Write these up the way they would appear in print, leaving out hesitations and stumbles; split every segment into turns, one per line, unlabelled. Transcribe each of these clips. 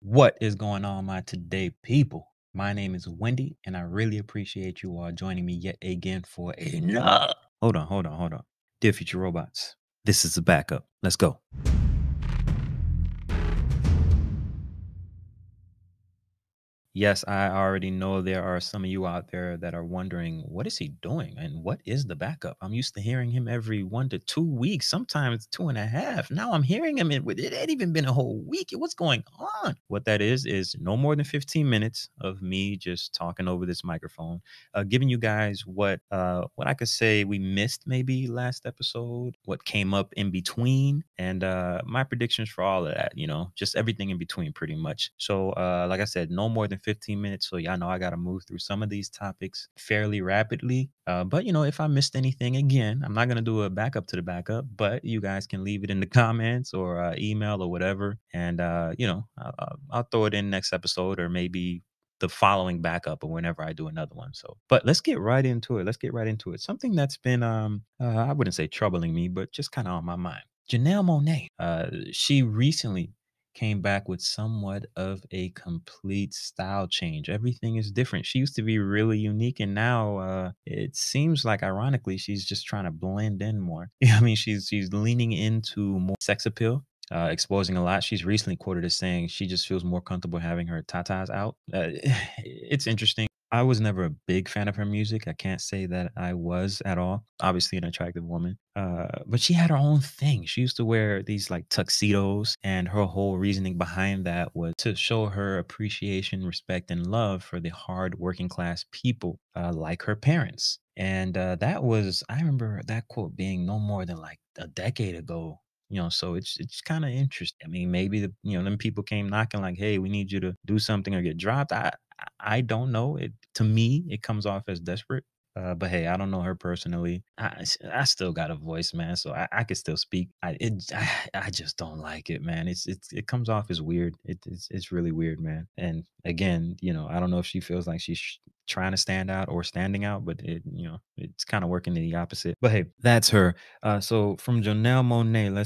What is going on, my today people? My name is Wendy, and I really appreciate you all joining me yet again for another. Hold on. Dear future robots, this is the backup. Let's go. Yes, I already know there are some of you out there that are wondering, what is he doing? And what is the backup? I'm used to hearing him every 1 to 2 weeks, sometimes 2.5. Now I'm hearing him it ain't even been a whole week. What's going on? What that is no more than 15 minutes of me just talking over this microphone, giving you guys what I could say we missed maybe last episode, what came up in between, and my predictions for all of that, just everything in between pretty much. So like I said, no more than 15 minutes. So y'all know I gotta move through some of these topics fairly rapidly. But if I missed anything again, I'm not gonna do a backup to the backup, but you guys can leave it in the comments or email or whatever. And I'll throw it in next episode or maybe the following backup or whenever I do another one. So, but let's get right into it. Let's get right into it. Something that's been I wouldn't say troubling me, but just kind of on my mind. Janelle Monet. She recently came back with somewhat of a complete style change. Everything is different. She used to be really unique, and now it seems like, ironically, she's just trying to blend in more. I mean, she's leaning into more sex appeal, exposing a lot. She's recently quoted as saying she just feels more comfortable having her tatas out. It's interesting. I was never a big fan of her music. I can't say that I was at all. Obviously, an attractive woman, but she had her own thing. She used to wear these like tuxedos, and her whole reasoning behind that was to show her appreciation, respect, and love for the hard working class people like her parents. And that was, I remember that quote being no more than like a decade ago. So it's kind of interesting. I mean, maybe them people came knocking like, "Hey, we need you to do something or get dropped." I don't know. It to me, it comes off as desperate. But hey, I don't know her personally. I still got a voice, man, so I could still speak. I just don't like it, man. It comes off as weird. It's really weird, man. And again, I don't know if she feels like she's trying to stand out or standing out, but it's kind of working in the opposite. But hey, that's her. So from Janelle Monet,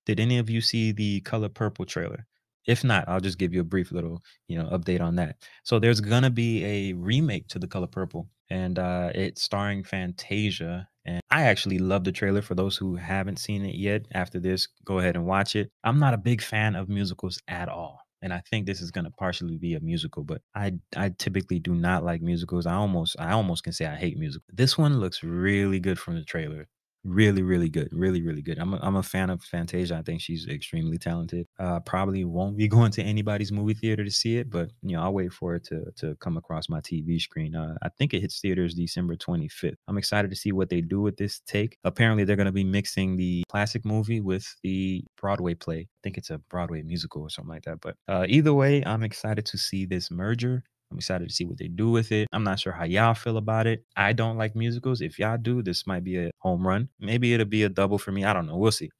did any of you see the Color Purple trailer? If not, I'll just give you a brief little, update on that. So there's gonna be a remake to The Color Purple, and it's starring Fantasia. And I actually love the trailer. For those who haven't seen it yet, after this, go ahead and watch it. I'm not a big fan of musicals at all. And I think this is gonna partially be a musical, but I typically do not like musicals. I almost can say I hate music. This one looks really good from the trailer. Really, really good. Really, really good. I'm a fan of Fantasia. I think she's extremely talented. Probably won't be going to anybody's movie theater to see it, but I'll wait for it to come across my TV screen. I think it hits theaters December 25th. I'm excited to see what they do with this take. Apparently, they're going to be mixing the classic movie with the Broadway play. I think it's a Broadway musical or something like that. But either way, I'm excited to see this merger. I'm excited to see what they do with it. I'm not sure how y'all feel about it. I don't like musicals. If y'all do, this might be a home run. Maybe it'll be a double for me. I don't know. We'll see.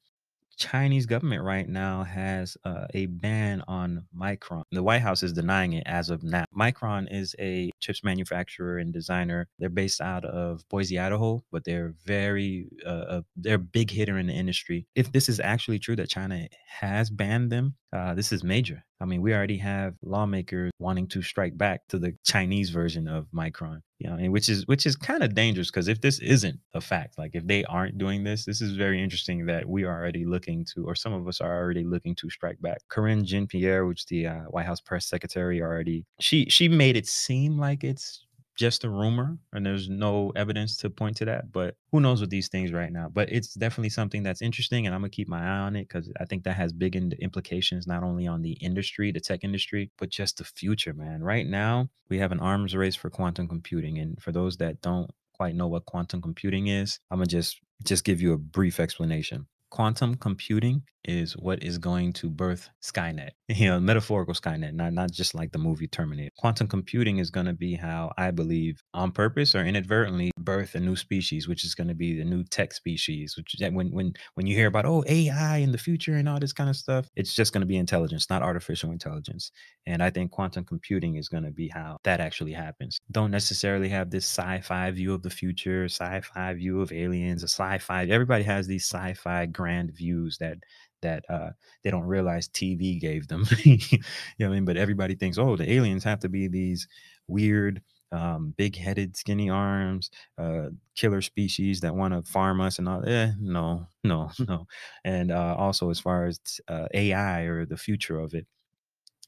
Chinese government right now has a ban on Micron. The White House is denying it as of now. Micron is a chips manufacturer and designer. They're based out of Boise, Idaho, but they're a big hitter in the industry. If this is actually true that China has banned them, this is major. I mean, we already have lawmakers wanting to strike back to the Chinese version of Micron. And which is kind of dangerous, because if this isn't a fact, like if they aren't doing this is very interesting that we are already looking to, or some of us are already looking to strike back. Corinne Jean Pierre, which is the White House press secretary, already she made it seem like it's just a rumor and there's no evidence to point to that. But who knows with these things right now? But it's definitely something that's interesting, and I'm gonna keep my eye on it because I think that has big implications not only on the industry, the tech industry, but just the future, man. Right now, we have an arms race for quantum computing, and for those that don't quite know what quantum computing is, I'm gonna just give you a brief explanation. Quantum computing is what is going to birth Skynet, metaphorical Skynet, not just like the movie Terminator. Quantum computing is going to be how, I believe, on purpose or inadvertently, birth a new species, which is going to be the new tech species. Which is when you hear about AI in the future and all this kind of stuff, it's just going to be intelligence, not artificial intelligence. And I think quantum computing is going to be how that actually happens. Don't necessarily have this sci-fi view of the future, sci-fi view of aliens, a sci-fi. Everybody has these sci-fi grand views that they don't realize TV gave them. You know what I mean? But everybody thinks, oh, the aliens have to be these weird, big-headed, skinny arms, killer species that want to farm us and all. No, no, no. And also, as far as AI or the future of it,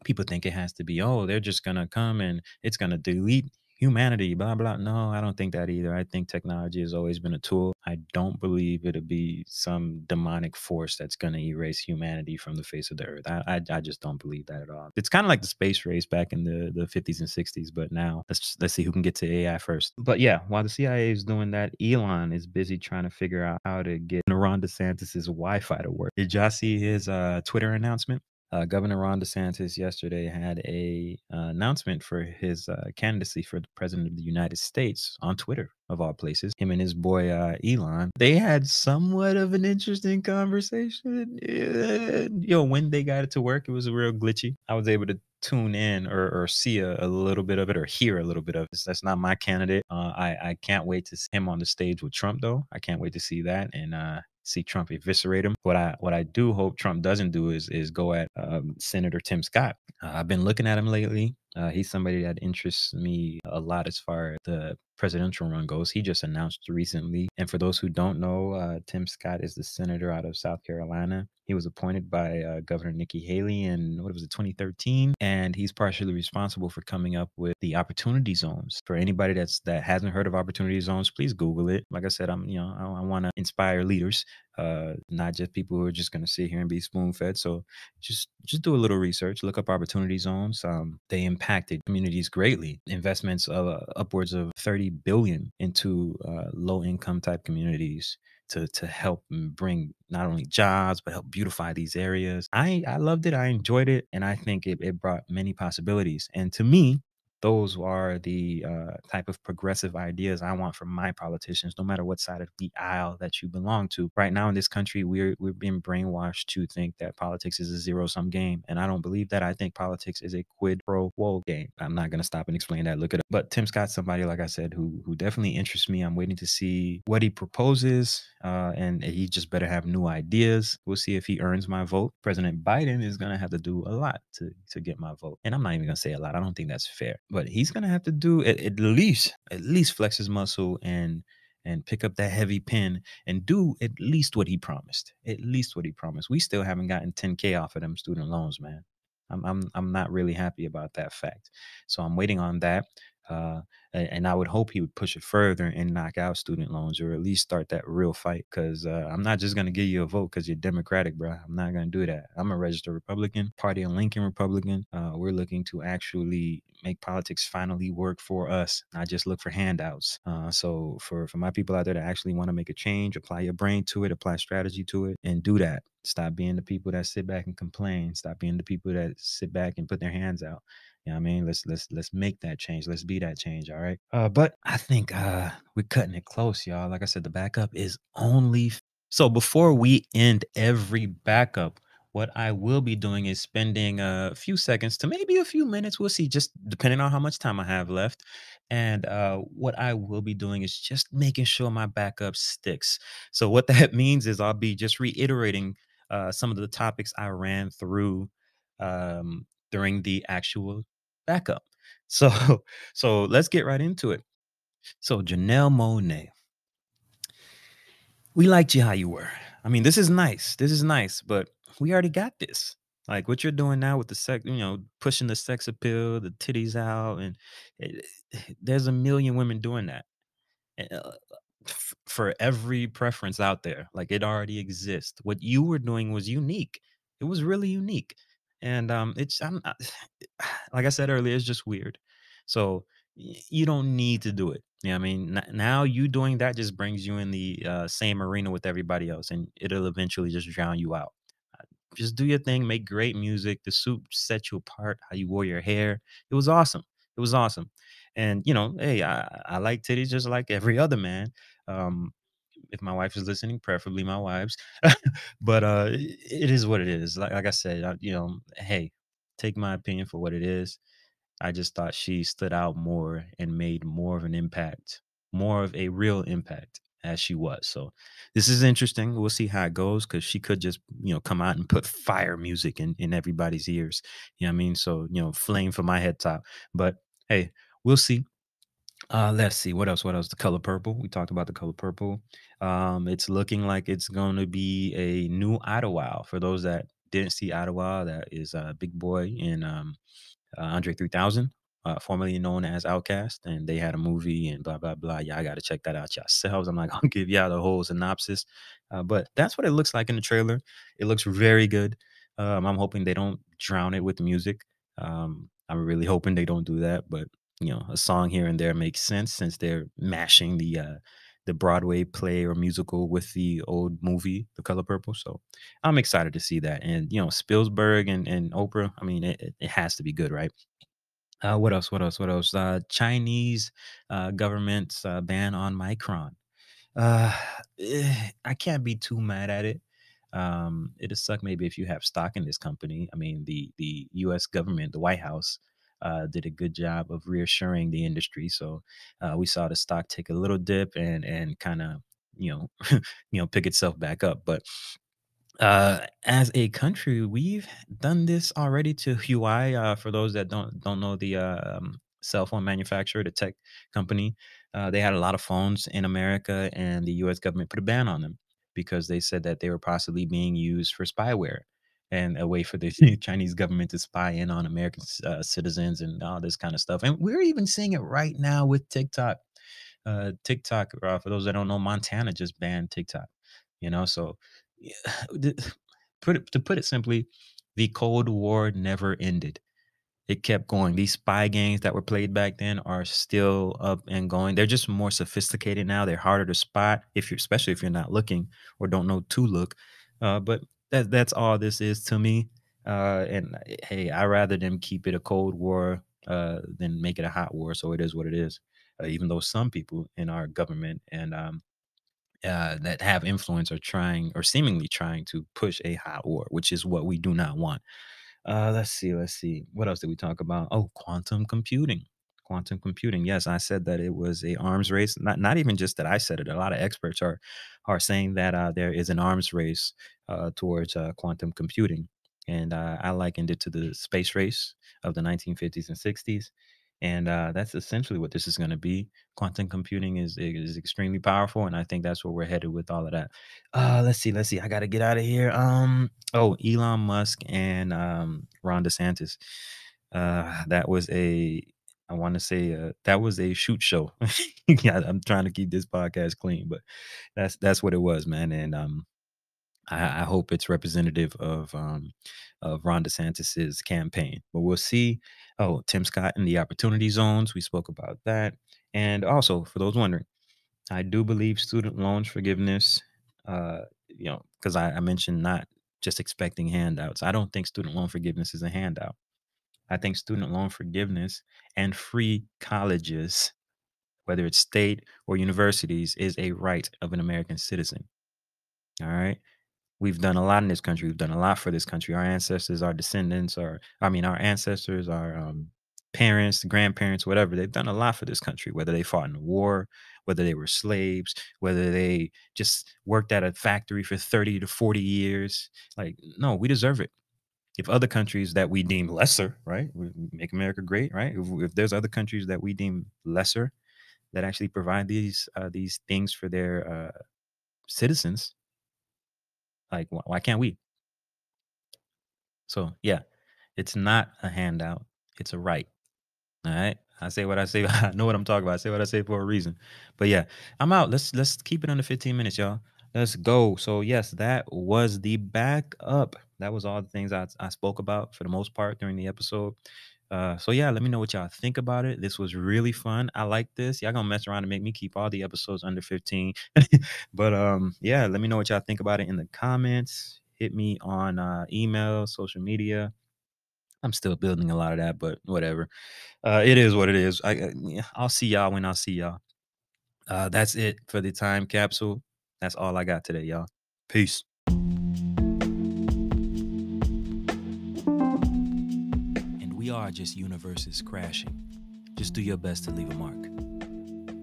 people think it has to be, oh, they're just gonna come and it's gonna delete humanity, blah blah. No, I don't think that either. I think technology has always been a tool. I don't believe it'll be some demonic force that's gonna erase humanity from the face of the earth. I just don't believe that at all. It's kind of like the space race back in the 50s and 60s, but now let's see who can get to AI first. But yeah, while the CIA is doing that, Elon is busy trying to figure out how to get Ron DeSantis's Wi-Fi to work. Did y'all see his Twitter announcement? Governor Ron DeSantis yesterday had a announcement for his candidacy for the president of the United States on Twitter, of all places. Him and his boy Elon, they had somewhat of an interesting conversation. When they got it to work, it was real glitchy. I was able to tune in or see a little bit of it or hear a little bit of it. That's not my candidate. I can't wait to see him on the stage with Trump, though. I can't wait to see that and see Trump eviscerate him. What I do hope Trump doesn't do is go at Senator Tim Scott. I've been looking at him lately. He's somebody that interests me a lot as far as the presidential run goes. He just announced recently. And for those who don't know, Tim Scott is the senator out of South Carolina. He was appointed by Governor Nikki Haley in, what was it, 2013, and he's partially responsible for coming up with the opportunity zones. For anybody that hasn't heard of opportunity zones, please Google it. Like I said, I want to inspire leaders, not just people who are just going to sit here and be spoon fed. So just do a little research, look up opportunity zones. They impacted communities greatly. Investments of upwards of 30 billion into low income type communities to help bring not only jobs but help beautify these areas. I loved it. I enjoyed it, and I think it brought many possibilities. And to me, those are the type of progressive ideas I want from my politicians, no matter what side of the aisle that you belong to. Right now in this country, we're being brainwashed to think that politics is a zero-sum game, and I don't believe that. I think politics is a quid pro quo game. I'm not gonna stop and explain that. Look it up. But Tim Scott's somebody, like I said, who definitely interests me. I'm waiting to see what he proposes, and he just better have new ideas. We'll see if he earns my vote. President Biden is gonna have to do a lot to get my vote, and I'm not even gonna say a lot. I don't think that's fair, but he's gonna have to do at least flex his muscle and pick up that heavy pen and do at least what he promised. At least what he promised. We still haven't gotten 10K off of them student loans, man. I'm not really happy about that fact. So I'm waiting on that. And I would hope he would push it further and knock out student loans, or at least start that real fight. Because I'm not just gonna give you a vote because you're Democratic, bro. I'm not gonna do that. I'm a registered Republican, Party of Lincoln Republican. We're looking to actually make politics finally work for us, not just look for handouts. So for my people out there that actually want to make a change, apply your brain to it, apply strategy to it, and do that. Stop being the people that sit back and complain. Stop being the people that sit back and put their hands out. You know what I mean? Let's make that change. Let's be that change. All right. But I think we're cutting it close, y'all. Like I said, the backup is only so before we end every backup, what I will be doing is spending a few seconds to maybe a few minutes. We'll see, just depending on how much time I have left. And what I will be doing is just making sure my backup sticks. So what that means is I'll be just reiterating some of the topics I ran through during the actual backup. So so let's get right into it. So Janelle Monet, we liked you how you were. I mean, this is nice. This is nice, but we already got this. Like what you're doing now with the sex, pushing the sex appeal, the titties out, and there's a million women doing that. uh, for every preference out there. Like it already exists. What you were doing was unique. It was really unique. And it's I'm not, like I said earlier, it's just weird. So you don't need to do it. Yeah, I mean, now you doing that just brings you in the same arena with everybody else, and it'll eventually just drown you out. Just do your thing, make great music. The suit set you apart. How you wore your hair, it was awesome. It was awesome. And hey, I like titties just like every other man. Um, if my wife is listening, preferably my wives. But it is what it is. Like I said, hey, take my opinion for what it is. I just thought she stood out more and made more of an impact, more of a real impact. as she was. So this is interesting. We'll see how it goes because she could just, come out and put fire music in everybody's ears. You know what I mean? So, flame for my head top. But hey, we'll see. Let's see what else. What else? The color purple. We talked about the color purple. It's looking like it's going to be a new Idlewild. For those that didn't see Idlewild, that is Big Boy in Andre 3000, formerly known as Outcast, and they had a movie and blah blah blah. Yeah, I got to check that out yourselves. I'm not gonna give y'all the whole synopsis, but that's what it looks like in the trailer. It looks very good. I'm hoping they don't drown it with the music. I'm really hoping they don't do that, but a song here and there makes sense since they're mashing the Broadway play or musical with the old movie, The Color Purple. So I'm excited to see that. And Spielberg and Oprah. I mean, it has to be good, right? What else? What else? What else? Chinese government's ban on Micron. Uh, I can't be too mad at it. It'd suck maybe if you have stock in this company. I mean, the U.S. government, the White House, did a good job of reassuring the industry. So we saw the stock take a little dip and kind of you know pick itself back up. But as a country, we've done this already to Huawei. For those that don't know the cell phone manufacturer, the tech company, they had a lot of phones in America, and the U.S. government put a ban on them because they said that they were possibly being used for spyware and a way for the Chinese government to spy in on American citizens and all this kind of stuff. And we're even seeing it right now with TikTok. TikTok, for those that don't know, Montana just banned TikTok. So yeah, to put it simply, the Cold War never ended. It kept going. These spy games that were played back then are still up and going. They're just more sophisticated now. They're harder to spot if you're, especially if you're not looking or don't know to look. But that's all this is to me. And hey, I rather them keep it a Cold War than make it a hot war. So it is what it is. Even though some people in our government and that have influence are trying or seemingly trying to push a hot war, which is what we do not want. Let's see. Let's see. What else did we talk about? Oh, quantum computing. Quantum computing. Yes, I said that it was a arms race. Not even just that I said it. A lot of experts are saying that there is an arms race towards quantum computing, and I likened it to the space race of the 1950s and 60s. And that's essentially what this is going to be. Quantum computing is extremely powerful, and I think that's where we're headed with all of that. Let's see. Let's see. I got to get out of here. Oh, Elon Musk and Ron DeSantis. That was I want to say that was a shoot show. Yeah, I'm trying to keep this podcast clean, but that's what it was, man. And I hope it's representative of Ron DeSantis's campaign. But we'll see. Oh, Tim Scott in the opportunity zones. We spoke about that. And also, for those wondering, I do believe student loans forgiveness, because I mentioned not just expecting handouts. I don't think student loan forgiveness is a handout. I think student loan forgiveness and free colleges, whether it's state or universities, is a right of an American citizen. All right. We've done a lot in this country. We've done a lot for this country. Our ancestors, our descendants, our ancestors, our parents, grandparents, whatever, they've done a lot for this country, whether they fought in the war, whether they were slaves, whether they just worked at a factory for 30 to 40 years. Like, no, we deserve it. If other countries that we deem lesser, right, make America great, right? If there's other countries that we deem lesser that actually provide these things for their citizens, like why can't we? So yeah, it's not a handout. It's a right. All right. I say what I say. I know what I'm talking about. I say what I say for a reason. But yeah, I'm out. Let's keep it under 15 minutes, y'all. Let's go. So yes, that was the backup. That was all the things I spoke about for the most part during the episode. So yeah, let me know what y'all think about it. This was really fun. I like this. Y'all gonna mess around and make me keep all the episodes under 15. But yeah, let me know what y'all think about it in the comments. Hit me on email, social media. I'm still building a lot of that, but whatever. It is what it is. Yeah, I'll see y'all when I see y'all. That's it for the time capsule. That's all I got today, y'all. Peace. And we are just universes crashing. Just do your best to leave a mark.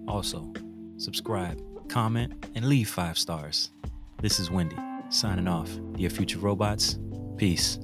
Also, subscribe, comment, and leave 5 stars. This is Wendy, signing off. Dear future robots, peace.